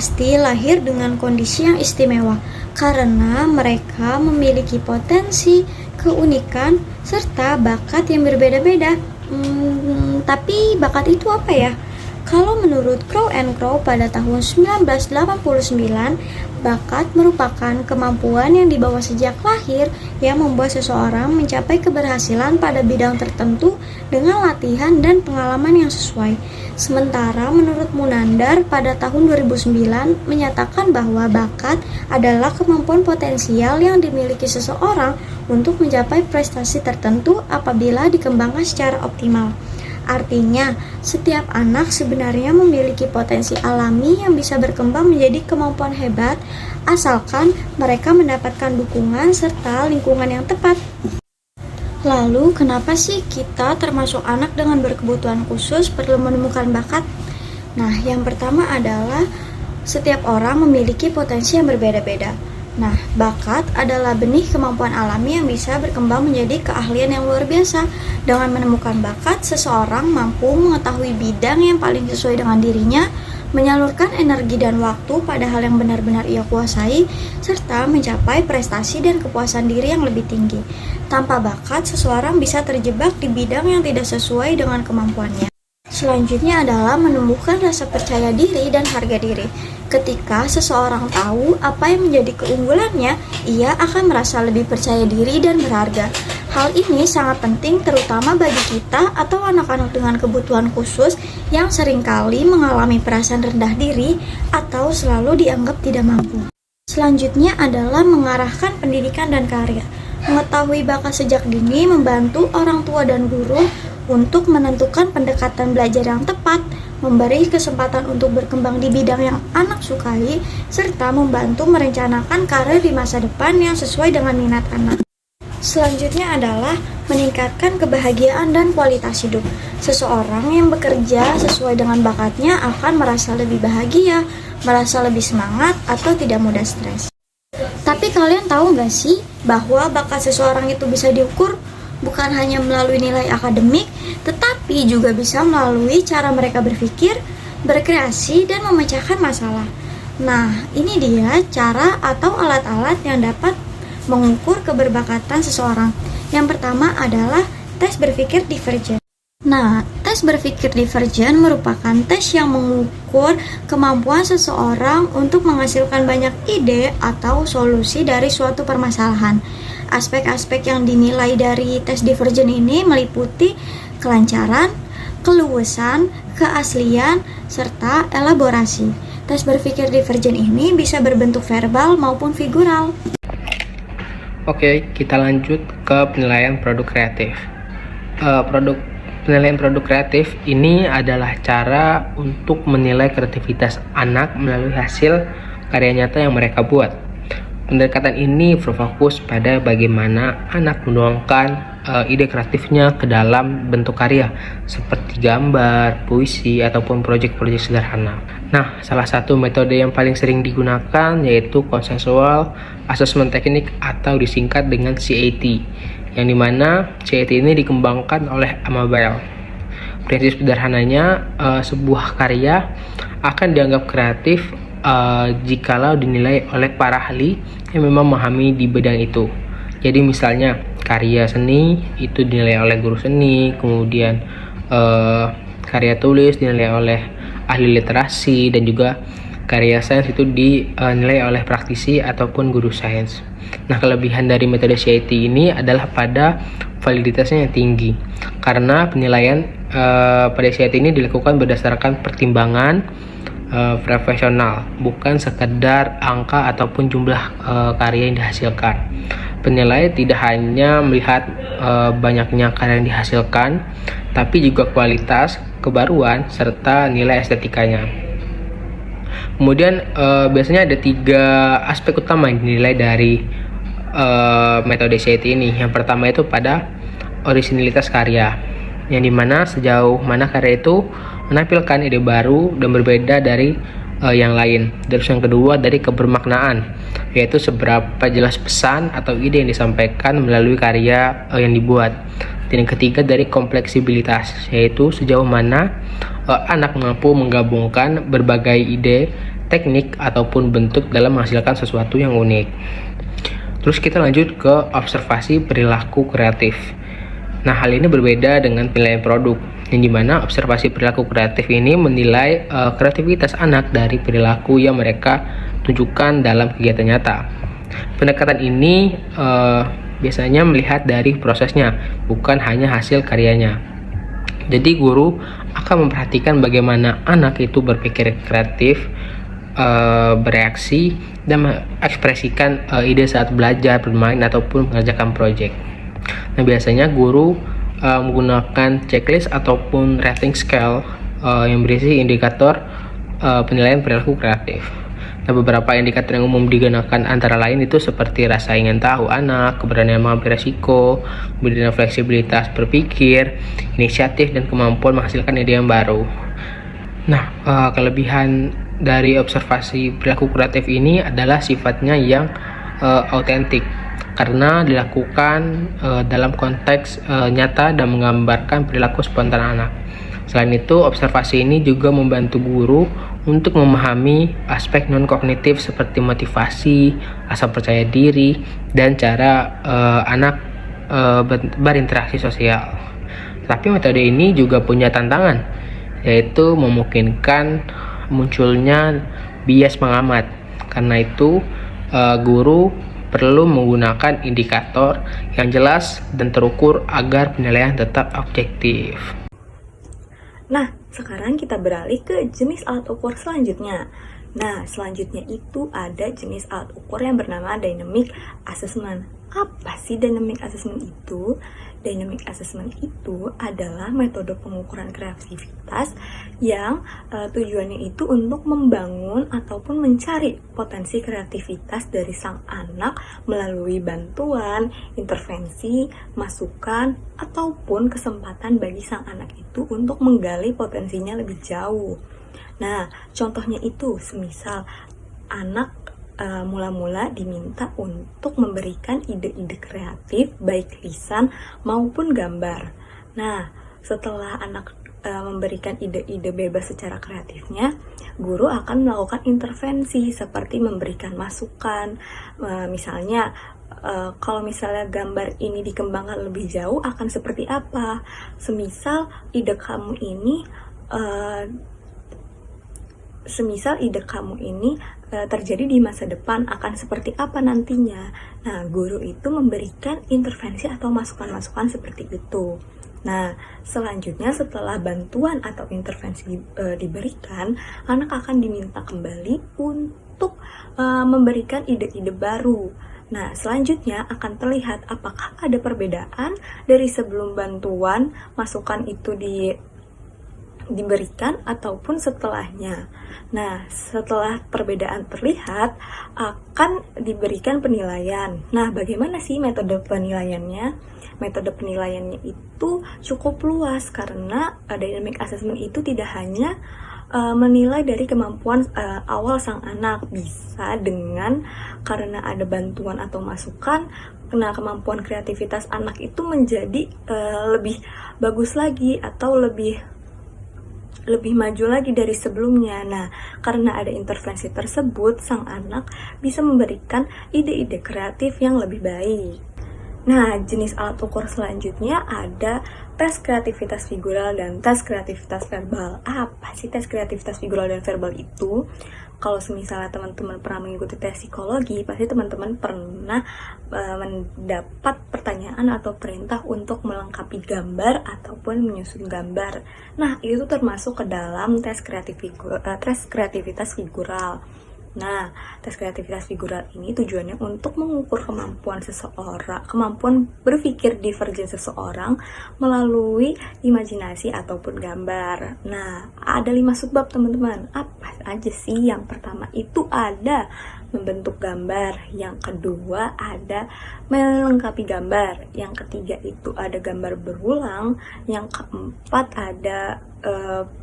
pasti lahir dengan kondisi yang istimewa karena mereka memiliki potensi, keunikan, serta bakat yang berbeda-beda. Tapi bakat itu apa ya? Kalau menurut Crow and Crow pada tahun 1989, bakat merupakan kemampuan yang dibawa sejak lahir yang membuat seseorang mencapai keberhasilan pada bidang tertentu dengan latihan dan pengalaman yang sesuai. Sementara menurut Munandar pada tahun 2009 menyatakan bahwa bakat adalah kemampuan potensial yang dimiliki seseorang untuk mencapai prestasi tertentu apabila dikembangkan secara optimal. Artinya, setiap anak sebenarnya memiliki potensi alami yang bisa berkembang menjadi kemampuan hebat, asalkan mereka mendapatkan dukungan serta lingkungan yang tepat. Lalu, kenapa sih kita termasuk anak dengan berkebutuhan khusus perlu menemukan bakat? Nah, yang pertama adalah setiap orang memiliki potensi yang berbeda-beda. Nah, bakat adalah benih kemampuan alami yang bisa berkembang menjadi keahlian yang luar biasa. Dengan menemukan bakat, seseorang mampu mengetahui bidang yang paling sesuai dengan dirinya, menyalurkan energi dan waktu pada hal yang benar-benar ia kuasai, serta mencapai prestasi dan kepuasan diri yang lebih tinggi. Tanpa bakat, seseorang bisa terjebak di bidang yang tidak sesuai dengan kemampuannya. Selanjutnya adalah menumbuhkan rasa percaya diri dan harga diri. Ketika seseorang tahu apa yang menjadi keunggulannya, ia akan merasa lebih percaya diri dan berharga. Hal ini sangat penting terutama bagi kita atau anak-anak dengan kebutuhan khusus yang seringkali mengalami perasaan rendah diri atau selalu dianggap tidak mampu. Selanjutnya adalah mengarahkan pendidikan dan karya. Mengetahui bakat sejak dini membantu orang tua dan guru untuk menentukan pendekatan belajar yang tepat, memberi kesempatan untuk berkembang di bidang yang anak sukai, serta membantu merencanakan karir di masa depan yang sesuai dengan minat anak. Selanjutnya adalah meningkatkan kebahagiaan dan kualitas hidup. Seseorang yang bekerja sesuai dengan bakatnya akan merasa lebih bahagia, merasa lebih semangat, atau tidak mudah stres. Tapi kalian tahu nggak sih bahwa bakat seseorang itu bisa diukur bukan hanya melalui nilai akademik, tetapi juga bisa melalui cara mereka berpikir, berkreasi, dan memecahkan masalah. Nah, ini dia cara atau alat-alat yang dapat mengukur keberbakatan seseorang. Yang pertama adalah tes berpikir divergen. Nah, tes berpikir divergen merupakan tes yang mengukur kemampuan seseorang untuk menghasilkan banyak ide atau solusi dari suatu permasalahan. Aspek-aspek yang dinilai dari tes divergen ini meliputi kelancaran, keluasan, keaslian, serta elaborasi. Tes berpikir divergen ini bisa berbentuk verbal maupun figural. Oke, kita lanjut ke penilaian produk kreatif. Penilaian produk kreatif ini adalah cara untuk menilai kreativitas anak melalui hasil karya nyata yang mereka buat. Pendekatan ini berfokus pada bagaimana anak menuangkan ide kreatifnya ke dalam bentuk karya seperti gambar, puisi, ataupun proyek-proyek sederhana. Nah, salah satu metode yang paling sering digunakan yaitu Consensual Assessment Technique atau disingkat dengan CAT, yang dimana CAT ini dikembangkan oleh Amabile. Prinsip sederhananya, sebuah karya akan dianggap kreatif jikalau dinilai oleh para ahli yang memang memahami di bidang itu. Jadi misalnya karya seni itu dinilai oleh guru seni, kemudian karya tulis dinilai oleh ahli literasi, dan juga karya sains itu dinilai oleh praktisi ataupun guru sains. Nah, kelebihan dari metode CIT ini adalah pada validitasnya yang tinggi, karena penilaian pada CIT ini dilakukan berdasarkan pertimbangan profesional, bukan sekedar angka ataupun jumlah karya yang dihasilkan. Penilai tidak hanya melihat banyaknya karya yang dihasilkan, tapi juga kualitas, kebaruan, serta nilai estetikanya. Kemudian biasanya ada 3 aspek utama yang dinilai dari metode CIT ini. Yang pertama itu pada orisinilitas karya, yang dimana sejauh mana karya itu menampilkan ide baru dan berbeda dari yang lain. Terus yang kedua dari kebermaknaan, yaitu seberapa jelas pesan atau ide yang disampaikan melalui karya yang dibuat. Dan yang ketiga dari kompleksibilitas, yaitu sejauh mana anak mampu menggabungkan berbagai ide teknik ataupun bentuk dalam menghasilkan sesuatu yang unik. Terus kita lanjut ke observasi perilaku kreatif. Nah, hal ini berbeda dengan penilaian produk, yang dimana observasi perilaku kreatif ini menilai kreativitas anak dari perilaku yang mereka tunjukkan dalam kegiatan nyata. Pendekatan ini biasanya melihat dari prosesnya, bukan hanya hasil karyanya. Jadi guru akan memperhatikan bagaimana anak itu berpikir kreatif, bereaksi, dan mengekspresikan ide saat belajar, bermain, ataupun mengerjakan proyek. Nah, biasanya guru menggunakan checklist ataupun rating scale yang berisi indikator penilaian perilaku kreatif. Nah, beberapa indikator yang umum digunakan antara lain itu seperti rasa ingin tahu anak, keberanian mengambil resiko, kemudian fleksibilitas berpikir, inisiatif, dan kemampuan menghasilkan ide yang baru. Nah, kelebihan dari observasi perilaku kreatif ini adalah sifatnya yang autentik, karena dilakukan dalam konteks nyata dan menggambarkan perilaku spontan anak. Selain itu, observasi ini juga membantu guru untuk memahami aspek non-kognitif seperti motivasi, rasa percaya diri, dan cara anak berinteraksi sosial. Tapi metode ini juga punya tantangan, yaitu memungkinkan munculnya bias pengamat. Karena itu, guru perlu menggunakan indikator yang jelas dan terukur agar penilaian tetap objektif. Nah, sekarang kita beralih ke jenis alat ukur selanjutnya. Nah, selanjutnya itu ada jenis alat ukur yang bernama Dynamic Assessment. Apa sih Dynamic Assessment itu? Dynamic Assessment itu adalah metode pengukuran kreativitas yang tujuannya itu untuk membangun ataupun mencari potensi kreativitas dari sang anak melalui bantuan, intervensi, masukan, ataupun kesempatan bagi sang anak itu untuk menggali potensinya lebih jauh. Nah, contohnya itu semisal anak mula-mula diminta untuk memberikan ide-ide kreatif baik lisan maupun gambar. Nah, setelah anak memberikan ide-ide bebas secara kreatifnya, guru akan melakukan intervensi seperti memberikan masukan. Misalnya, kalau misalnya gambar ini dikembangkan lebih jauh akan seperti apa? Semisal ide kamu ini terjadi di masa depan akan seperti apa nantinya. Nah, guru itu memberikan intervensi atau masukan-masukan seperti itu. Nah, selanjutnya setelah bantuan atau intervensi diberikan, anak akan diminta kembali untuk memberikan ide-ide baru. Nah, selanjutnya akan terlihat apakah ada perbedaan dari sebelum bantuan masukan itu diberikan ataupun setelahnya. Nah, setelah perbedaan terlihat, akan diberikan penilaian. Nah, bagaimana sih metode penilaiannya? Metode penilaiannya itu cukup luas karena dynamic assessment itu tidak hanya menilai dari kemampuan awal sang anak, bisa dengan karena ada bantuan atau masukan, nah kemampuan kreativitas anak itu menjadi lebih bagus lagi atau lebih maju lagi dari sebelumnya. Nah, karena ada intervensi tersebut, sang anak bisa memberikan ide-ide kreatif yang lebih baik. Nah, jenis alat ukur selanjutnya ada tes kreativitas figural dan tes kreativitas verbal. Apa sih tes kreativitas figural dan verbal itu? Kalau misalnya teman-teman pernah mengikuti tes psikologi, pasti teman-teman pernah mendapat pertanyaan atau perintah untuk melengkapi gambar ataupun menyusun gambar. Nah, itu termasuk ke dalam tes kreativitas figural. Nah, tes kreativitas figural ini tujuannya untuk mengukur kemampuan berpikir divergen seseorang melalui imajinasi ataupun gambar. Nah, ada 5 subbab teman-teman. Apa aja sih? Yang pertama itu ada membentuk gambar, yang kedua ada melengkapi gambar, yang ketiga itu ada gambar berulang, yang keempat ada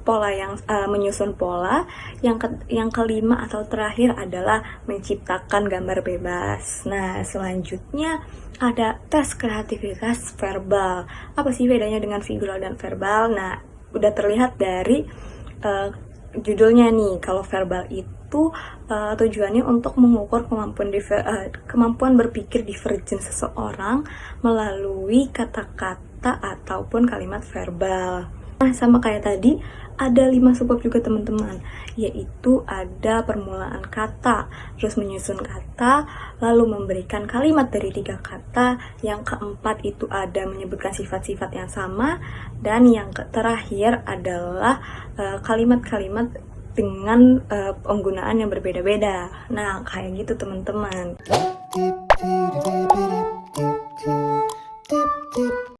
pola yang menyusun pola, yang kelima atau terakhir adalah menciptakan gambar bebas. Nah, selanjutnya ada tes kreativitas verbal. Apa sih bedanya dengan figural dan verbal? Nah, udah terlihat dari judulnya nih. Kalau verbal itu itu tujuannya untuk mengukur kemampuan berpikir divergen seseorang melalui kata-kata ataupun kalimat verbal. Nah, sama kayak tadi, ada 5 subbab juga teman-teman, yaitu ada permulaan kata, terus menyusun kata, lalu memberikan kalimat dari 3 kata, yang keempat itu ada menyebutkan sifat-sifat yang sama, dan yang terakhir adalah kalimat-kalimat dengan penggunaan yang berbeda-beda. Nah, kayak gitu teman-teman.